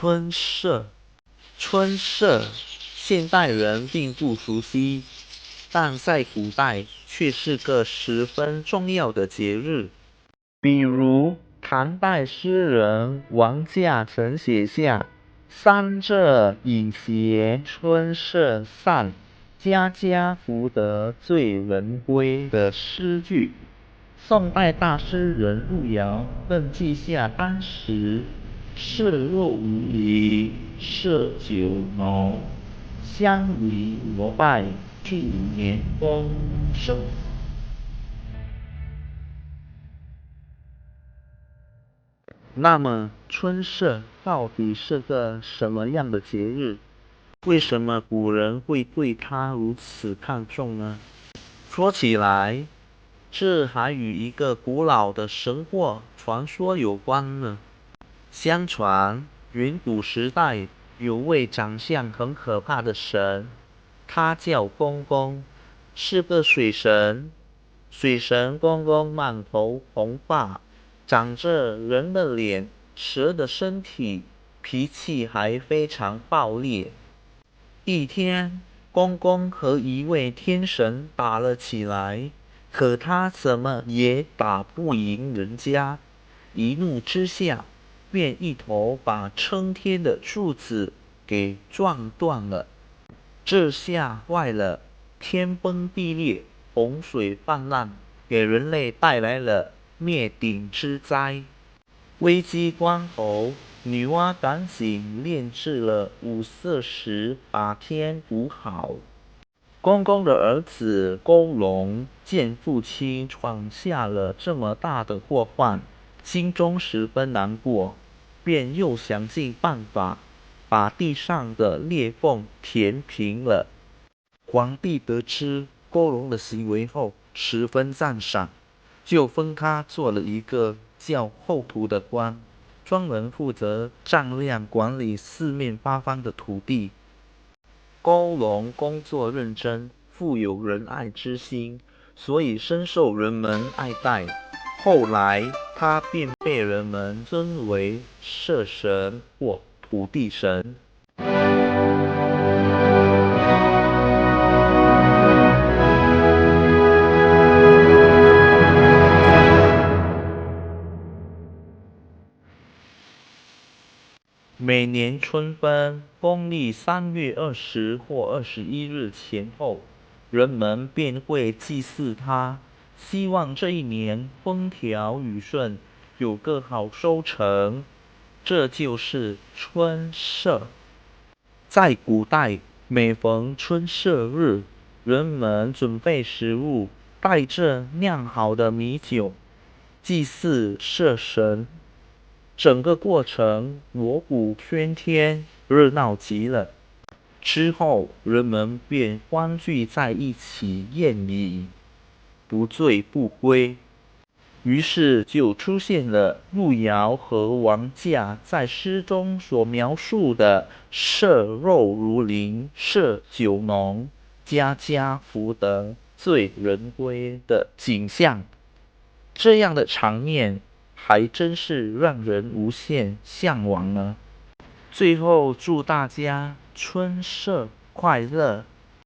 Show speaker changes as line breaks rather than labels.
春社，春社，现代人并不熟悉，但在古代却是个十分重要的节日。比如，唐代诗人王稼曾写下“三浙以谐春社散，家家福得醉人归”的诗句。宋代大诗人路遥更记下当时社肉无离，社酒浓，相宜膜拜，祝年丰收。那么，春社到底是个什么样的节日？为什么古人会对它如此看重呢？说起来，这还与一个古老的神话传说有关呢。相传，远古时代有位长相很可怕的神，他叫公公，是个水神。水神公公满头红发，长着人的脸，蛇的身体，脾气还非常暴烈。一天，公公和一位天神打了起来，可他怎么也打不赢人家，一怒之下，便一头把撑天的柱子给撞断了。这下坏了，天崩地裂，洪水泛滥，给人类带来了灭顶之灾。危机关头，女娲赶紧炼制了五色石，把天补好。公公的儿子勾龙见父亲闯下了这么大的祸患，心中十分难过，便又想尽办法把地上的裂缝填平了。皇帝得知勾龙的行为后，十分赞赏，就封他做了一个叫后土的官，专门负责丈量管理四面八方的土地。勾龙工作认真，富有仁爱之心，所以深受人们爱戴。后来，他便被人们尊为社神或土地神。每年春分，公历3月20或21日前后，人们便会祭祀它，希望这一年风调雨顺，有个好收成。这就是春社。在古代，每逢春社日，人们准备食物，带着酿好的米酒，祭祀社神。整个过程锣鼓喧天，热闹极了。之后，人们便欢聚在一起宴饮，不醉不归。于是就出现了路遥和王稼在诗中所描述的社肉如林，社酒浓，家家福得醉人归的景象。这样的场面还真是让人无限向往呢。最后祝大家春社快乐！